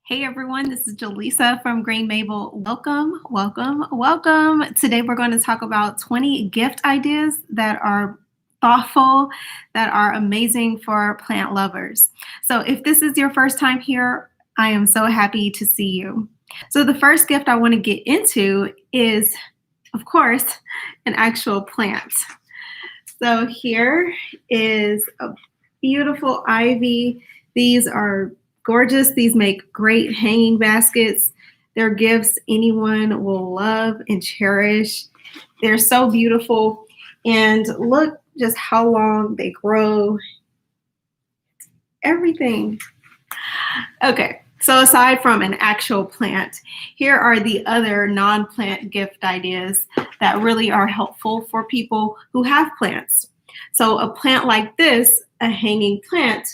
Hey everyone, this is Jaleesa from Green Mable. Welcome, welcome, welcome. Today we're going to talk about 20 gift ideas that are thoughtful, that are amazing for plant lovers. So if this is your first time here, I am so happy to see you. So the first gift I want to get into is, of course, an actual plant. So here is a beautiful ivy. These are gorgeous. These make great hanging baskets. They're gifts anyone will love and cherish. They're so beautiful. And look just how long they grow. Everything. Okay, so aside from an actual plant, here are the other non-plant gift ideas that really are helpful for people who have plants. So a plant like this, a hanging plant,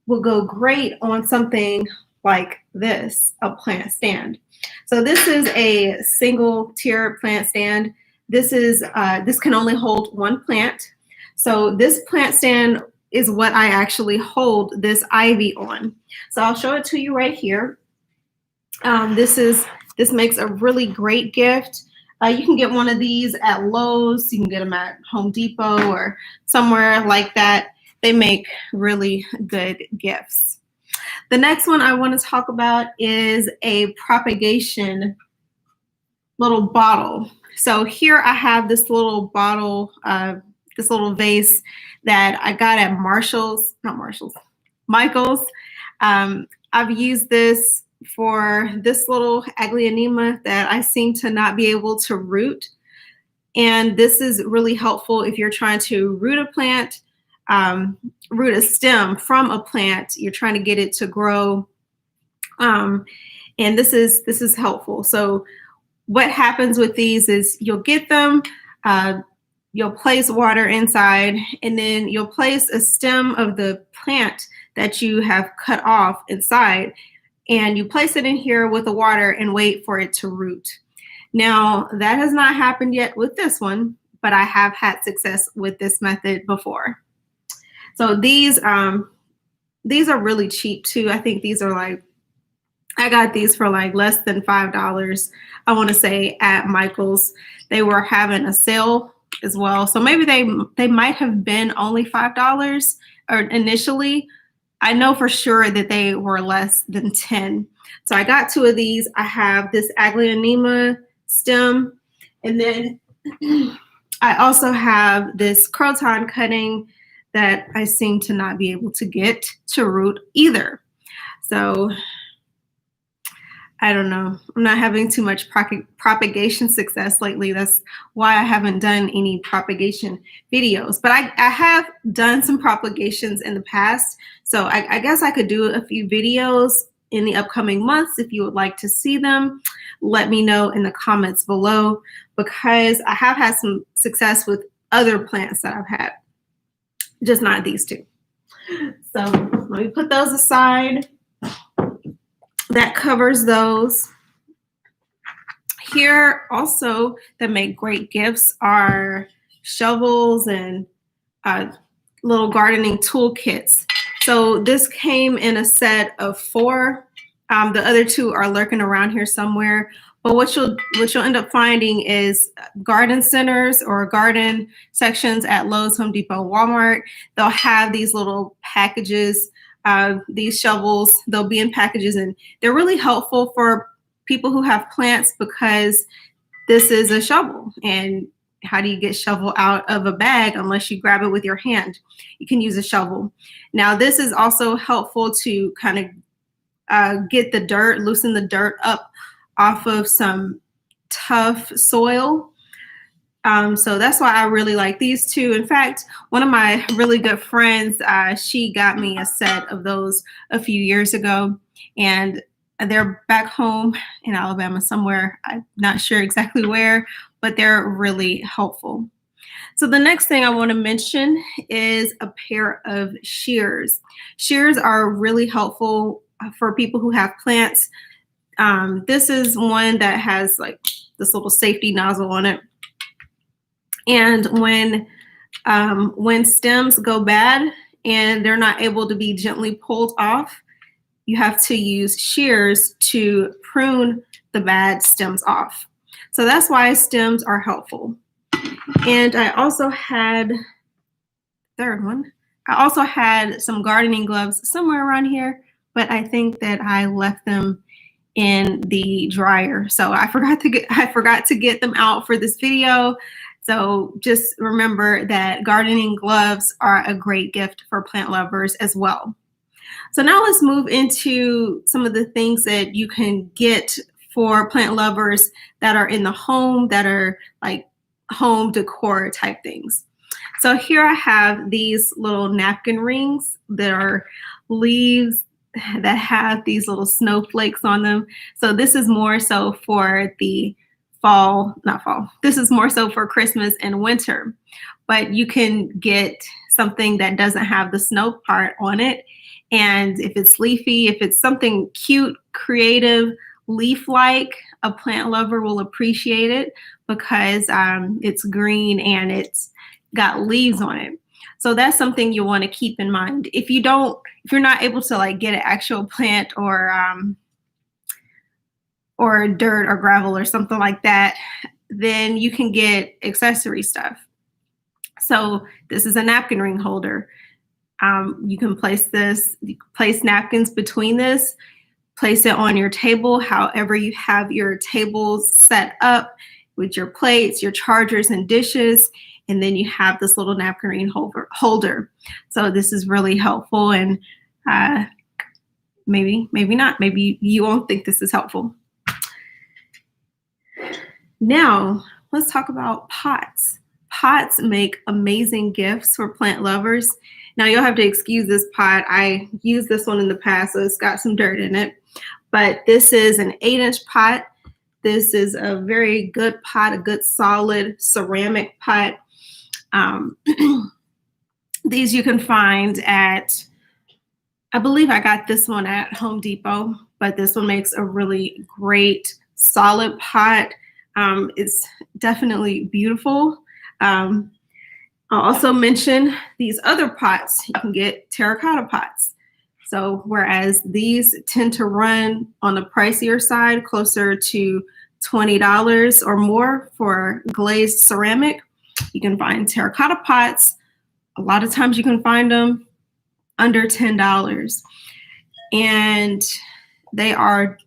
will go great on something like this, a plant stand. So this is a single tier plant stand. This can only hold one plant. So this plant stand is what I actually hold this ivy on. So I'll show it to you right here. This makes a really great gift. You can get one of these at Lowe's. You can get them at Home Depot or somewhere like that. They make really good gifts. The next one I want to talk about is a propagation little bottle. So here I have this little bottle, this little vase that I got at Michael's. I've used this for this little aglaonema that I seem to not be able to root. And this is really helpful if you're trying to root a plant, root a stem from a plant. You're trying to get it to grow. And this is helpful. So what happens with these is you'll get them, you'll place water inside, and then you'll place a stem of the plant that you have cut off inside, and you place it in here with the water and wait for it to root. Now, that has not happened yet with this one, but I have had success with this method before. So these are really cheap too. I think these are I got these for less than $5, I want to say, at Michael's. They were having a sale as well. So maybe they might have been only $5 or initially. I know for sure that they were less than 10. So I got two of these. I have this aglaonema stem, and then I also have this croton cutting that I seem to not be able to get to root either. So I don't know. I'm not having too much propagation success lately. That's why I haven't done any propagation videos. But I have done some propagations in the past. So I guess I could do a few videos in the upcoming months. If you would like to see them, let me know in the comments below, because I have had some success with other plants that I've had, just not these two. So let me put those aside. That covers those. Here also that make great gifts are shovels and little gardening toolkits. So this came in a set of 4. The other 2 are lurking around here somewhere. But what you'll end up finding is garden centers or garden sections at Lowe's, Home Depot, Walmart. They'll have these little packages. These shovels, they'll be in packages, and they're really helpful for people who have plants because this is a shovel. And how do you get shovel out of a bag unless you grab it with your hand? You can use a shovel. Now, this is also helpful to kind of get the dirt, loosen the dirt up off of some tough soil. So that's why I really like these two. In fact, one of my really good friends, she got me a set of those a few years ago, and they're back home in Alabama somewhere. I'm not sure exactly where, but they're really helpful. So the next thing I want to mention is a pair of shears. Shears are really helpful for people who have plants. This is one that has this little safety nozzle on it. And when stems go bad and they're not able to be gently pulled off, you have to use shears to prune the bad stems off. So that's why stems are helpful. And I also had, third one, I also had some gardening gloves somewhere around here, but I think that I left them in the dryer. So I forgot to get them out for this video. So just remember that gardening gloves are a great gift for plant lovers as well. So now let's move into some of the things that you can get for plant lovers that are in the home, that are like home decor type things. So here I have these little napkin rings that are leaves that have these little snowflakes on them. So this is more so for the this is more so for Christmas and winter, but you can get something that doesn't have the snow part on it. And if it's leafy, if it's something cute, creative, leaf-like, a plant lover will appreciate it because it's green and it's got leaves on it. So that's something you want to keep in mind. If you're not able to like get an actual plant or dirt or gravel or something like that, then you can get accessory stuff. So this is a napkin ring holder. You can place napkins between this, place it on your table, however you have your tables set up with your plates, your chargers and dishes, and then you have this little napkin ring holder. So this is really helpful, and maybe not. Maybe you won't think this is helpful. Now, let's talk about pots. Pots make amazing gifts for plant lovers. Now, you'll have to excuse this pot. I used this one in the past, so it's got some dirt in it. But this is an 8-inch pot. This is a very good pot, a good solid ceramic pot. These you can find at, I believe I got this one at Home Depot, but this one makes a really great solid pot. It's definitely beautiful. I'll also mention these other pots. You can get terracotta pots. So whereas these tend to run on the pricier side, closer to $20 or more for glazed ceramic, you can find terracotta pots. A lot of times you can find them under $10. And they are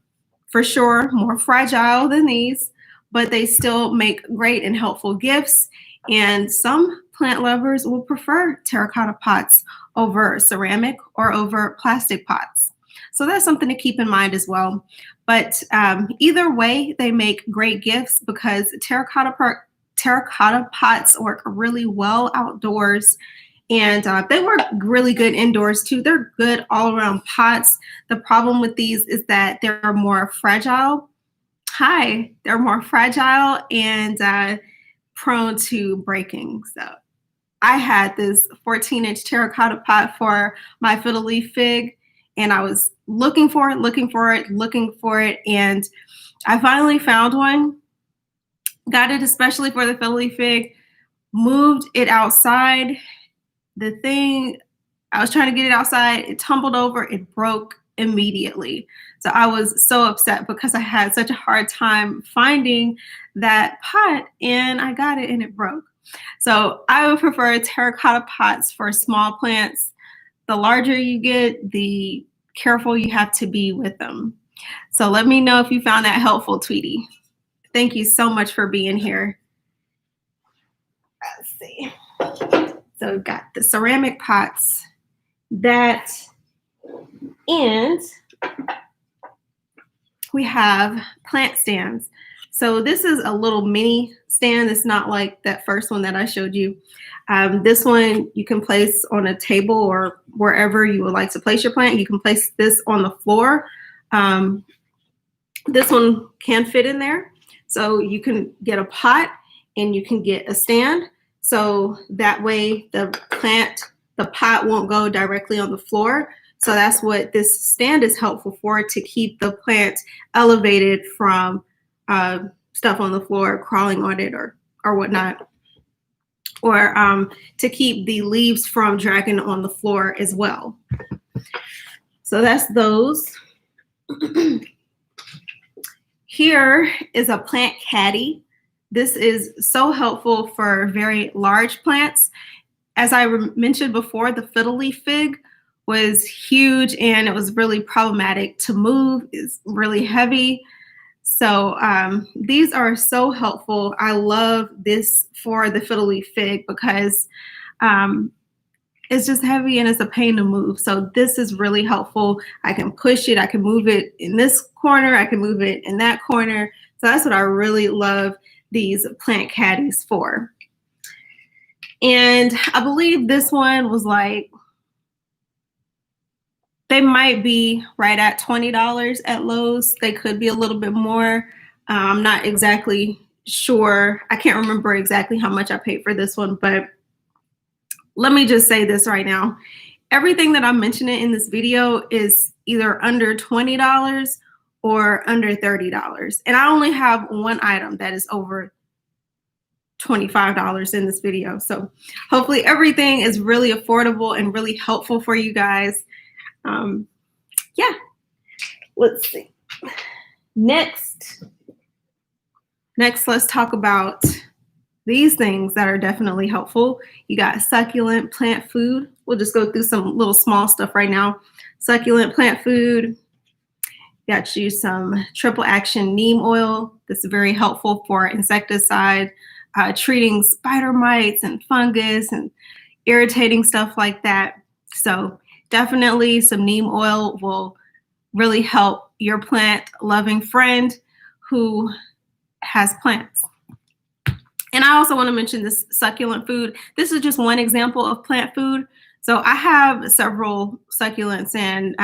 for sure more fragile than these, but they still make great and helpful gifts. And some plant lovers will prefer terracotta pots over ceramic or over plastic pots. So that's something to keep in mind as well. But either way, they make great gifts because terracotta pots work really well outdoors, and they work really good indoors too. They're good all around pots. The problem with these is that they're more fragile. They're more fragile and prone to breaking. So I had this 14-inch terracotta pot for my fiddle leaf fig, and I was looking for it, and I finally found one. Got it especially for the fiddle leaf fig, moved it outside. The thing, I was trying to get it outside, it tumbled over, it broke immediately. So I was so upset because I had such a hard time finding that pot, and I got it and it broke. So I would prefer terracotta pots for small plants. The larger you get, the careful you have to be with them. So let me know if you found that helpful, Tweety. Thank you so much for being here. Let's see. So we've got the ceramic pots, and we have plant stands. So this is a little mini stand. It's not like that first one that I showed you. This one you can place on a table or wherever you would like to place your plant. You can place this on the floor. This one can fit in there. So you can get a pot and you can get a stand. So that way the pot won't go directly on the floor. So that's what this stand is helpful for, to keep the plant elevated from stuff on the floor, crawling on it or whatnot, or to keep the leaves from dragging on the floor as well. So So that's those. Here is a plant caddy. This is so helpful for very large plants. As I mentioned before, the fiddle leaf fig was huge and it was really problematic to move. It's really heavy. So these are so helpful. I love this for the fiddle leaf fig because it's just heavy and it's a pain to move. So this is really helpful. I can push it. I can move it in this corner. I can move it in that corner. So that's what I really love these plant caddies for. And I believe this one was like, they might be right at $20 at Lowe's. They could be a little bit more. I'm not exactly sure. I can't remember exactly how much I paid for this one, but let me just say this right now. Everything that I'm mentioning in this video is either under $20 or under $30. And I only have one item that is over $25 in this video. So hopefully everything is really affordable and really helpful for you guys. Yeah, let's see. Next, let's talk about these things that are definitely helpful. You got succulent plant food. We'll just go through some little small stuff right now. Succulent plant food. Got you some triple action neem oil. This is very helpful for insecticide, treating spider mites and fungus and irritating stuff like that. So definitely some neem oil will really help your plant loving friend who has plants. And I also want to mention this succulent food. This is just one example of plant food. So I have several succulents and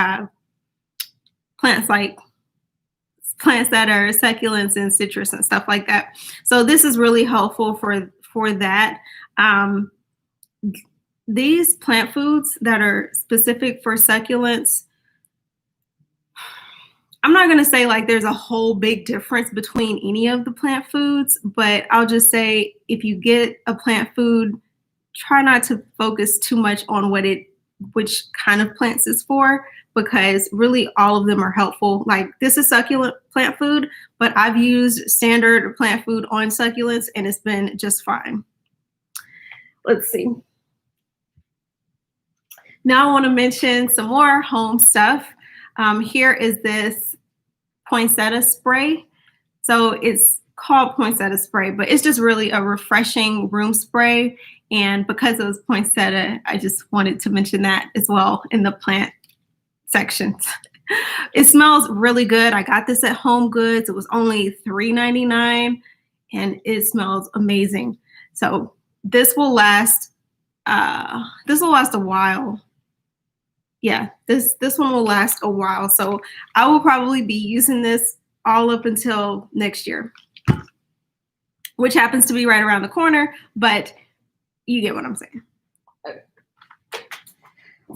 plants that are succulents and citrus and stuff like that. So this is really helpful for that. These plant foods that are specific for succulents, I'm not going to say like there's a whole big difference between any of the plant foods, but I'll just say if you get a plant food, try not to focus too much on which kind of plants it's for, because really all of them are helpful. Like this is succulent plant food, but I've used standard plant food on succulents and it's been just fine. Let's see. Now I want to mention some more home stuff. Here is this Poinsettia Spray. So it's called Poinsettia Spray, but it's just really a refreshing room spray. And because it was poinsettia, I just wanted to mention that as well in the plant section. It smells really good. I got this at Home Goods. It was only $3.99 and it smells amazing. So this will last a while. Yeah, this one will last a while. So I will probably be using this all up until next year, which happens to be right around the corner, but you get what I'm saying. Okay.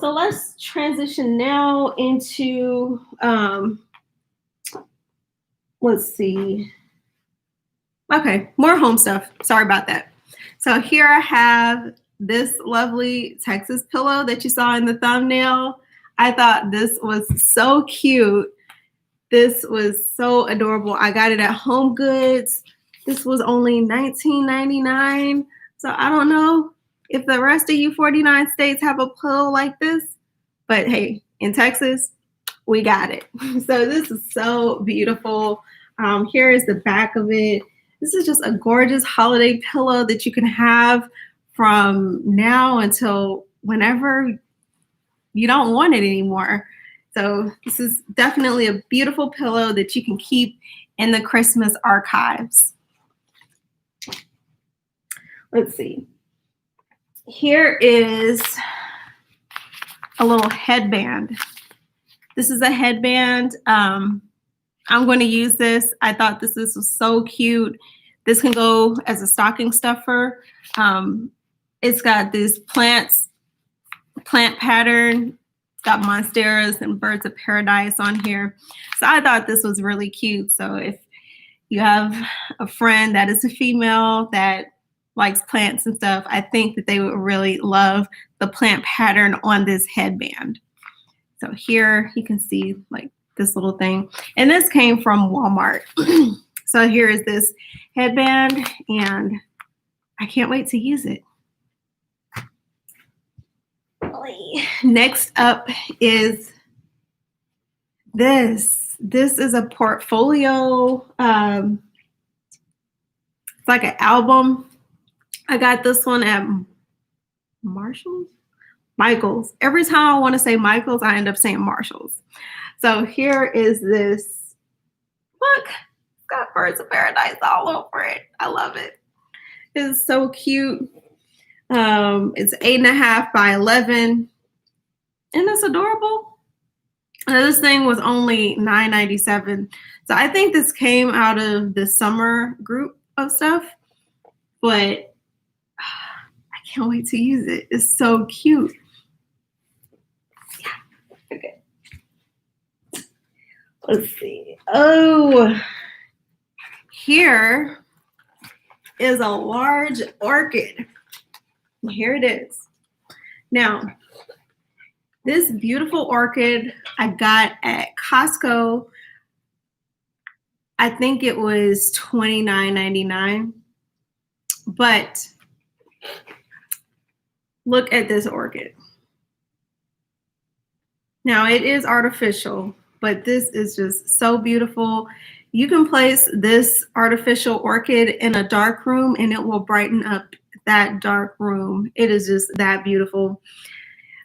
So let's transition now into, let's see. Okay, more home stuff. Sorry about that. So here I have this lovely Texas pillow that you saw in the thumbnail. I thought this was so cute. This was so adorable. I got it at Home Goods. This was only $19.99. So I don't know if the rest of you 49 states have a pillow like this, but hey, in Texas, we got it. So this is so beautiful. Here is the back of it. This is just a gorgeous holiday pillow that you can have from now until whenever you don't want it anymore. So this is definitely a beautiful pillow that you can keep in the Christmas archives. Let's see. Here is a little headband. This is a headband. I'm going to use this. I thought this was so cute. This can go as a stocking stuffer. It's got this plant pattern. It's got monsteras and birds of paradise on here. So I thought this was really cute. So if you have a friend that is a female that likes plants and stuff, I think that they would really love the plant pattern on this headband. So here you can see like this little thing. And this came from Walmart. So here is this headband, and I can't wait to use it. Next up is this. This is a portfolio. It's like an album. I got this one at Michael's. Every time I want to say Michael's, I end up saying Marshall's. So here is this. Look, it's got birds of paradise all over it. I love it. It's so cute. It's 8.5 by 11, and it's adorable. This thing was only $9.97. So I think this came out of the summer group of stuff, but I can't wait to use it. It's so cute. Yeah. Okay. Let's see. Oh, here is a large orchid. Here it is. Now, this beautiful orchid I got at Costco. I think it was $29.99. But look at this orchid. Now, it is artificial, but this is just so beautiful. You can place this artificial orchid in a dark room and it will brighten up that dark room. It is just that beautiful.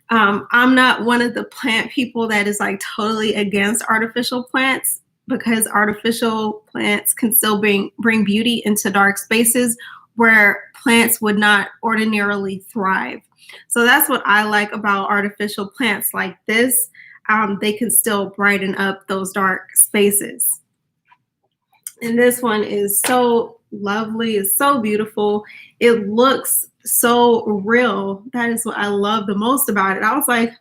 I'm not one of the plant people that is like totally against artificial plants, because artificial plants can still bring beauty into dark spaces where plants would not ordinarily thrive. So that's what I like about artificial plants like this. They can still brighten up those dark spaces. And this one is so lovely. It's so beautiful. It looks so real. That is what I love the most about it. I was like,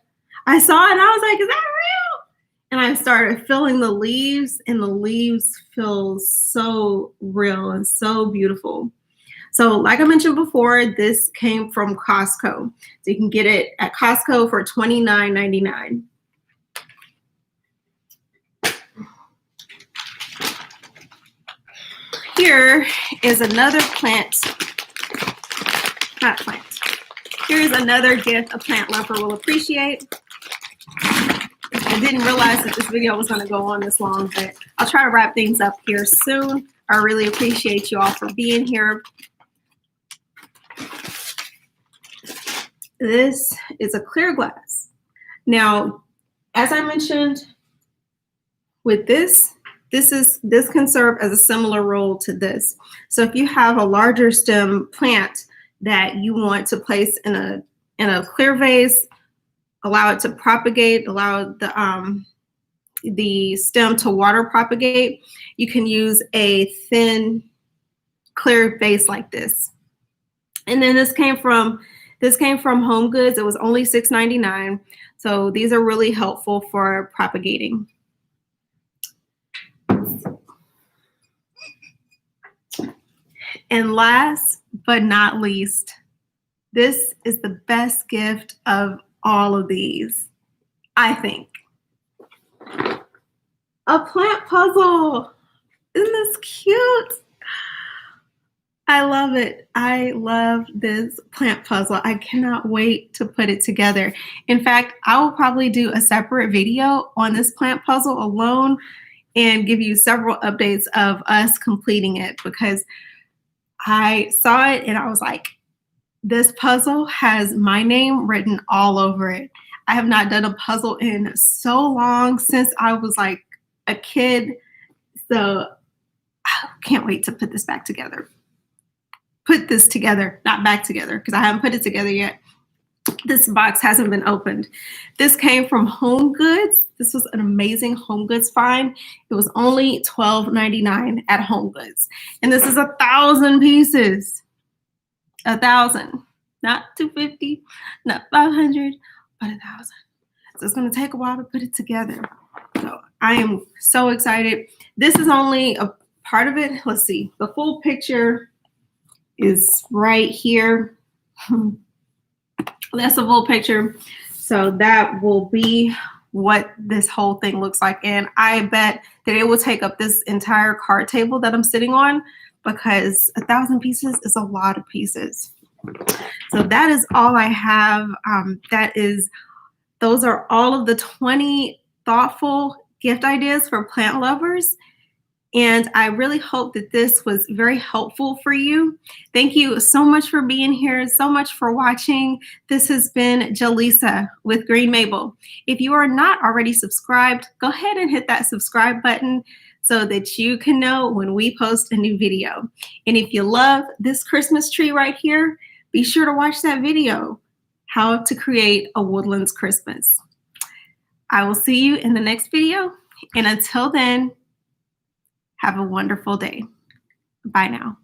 I saw it and I was like, is that real? And I started feeling the leaves, and the leaves feel so real and so beautiful. So like I mentioned before, this came from Costco. So you can get it at Costco for $29.99. Here is another Here's another gift a plant lover will appreciate. I didn't realize that this video was going to go on this long, but I'll try to wrap things up here soon. I really appreciate you all for being here. This is a clear glass. Now, as I mentioned, with this can serve as a similar role to this. So if you have a larger stem plant that you want to place in a clear vase, allow it to propagate, allow the stem to water propagate, you can use a thin clear vase like this. And then this came from Home Goods. It was only $6.99. So these are really helpful for propagating. And last but not least, this is the best gift of all of these, I think. A plant puzzle. Isn't this cute? I love it. I love this plant puzzle. I cannot wait to put it together. In fact, I will probably do a separate video on this plant puzzle alone and give you several updates of us completing it, because I saw it and I was like, this puzzle has my name written all over it. I have not done a puzzle in so long, since I was like a kid. So I can't wait to put this back together. Put this together, not back together, because I haven't put it together yet. This box hasn't been opened. This came from Home Goods. This was an amazing Home Goods find. It was only $12.99 at Home Goods. And this is 1,000 pieces. 1,000. Not 250, not 500, but 1,000. So it's going to take a while to put it together. So I am so excited. This is only a part of it. Let's see. The full picture is right here. That's a full picture. So that will be what this whole thing looks like. And I bet that it will take up this entire card table that I'm sitting on, because 1,000 pieces is a lot of pieces. So that is all I have. Those are all of the 20 thoughtful gift ideas for plant lovers. And I really hope that this was very helpful for you. Thank you so much for being here, so much for watching. This has been Jaleesa with Green Mable. If you are not already subscribed, go ahead and hit that subscribe button so that you can know when we post a new video. And if you love this Christmas tree right here, be sure to watch that video, How to Create a Woodlands Christmas. I will see you in the next video. And until then, have a wonderful day. Bye now.